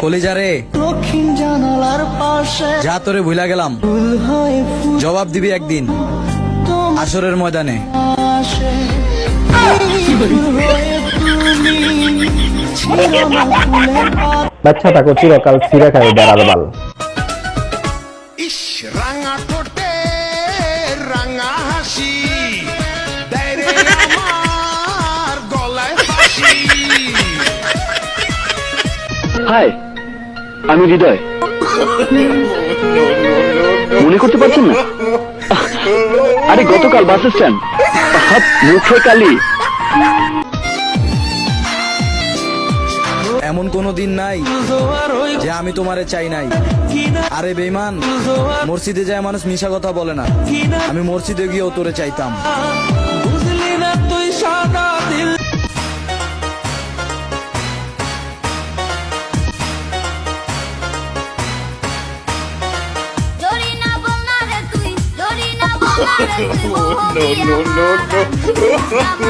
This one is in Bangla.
কলিজারে দক্ষিণ জানালার পাশে যা তোরে ভুলা গেলাম, ফুল হয়ে ফুল জবাব দিবি একদিন আসরের ময়দানে। আসে ফুল হয়ে তুমি ছিল না ফুলের পাতা। বাচ্চা থাকো চিরকাল ছিঁড়ে খাবে বেড়ার বাল। ইস রাঙা ঠোঁটে রাঙা হাসি দেয় রে আমার গলায় ফাঁসি। হাই, আমি হৃদয়। মনে করতে পারছেন না? আরে গতকাল বাস স্ট্যান্ড, মুখে কালি। এমন কোনো দিন নাই যে আমি তোমারে চাই নাই। আরে বেঈমান, মসজিদে যায় মানুষ মিশা কথা বলে না। আমি মসজিদে গিয়েও তোরে চাইতাম। বুঝলি না তুই সাদা দিল জরি না বল না রে তুই, জরি না বল না রে তুই, নো নো নো নো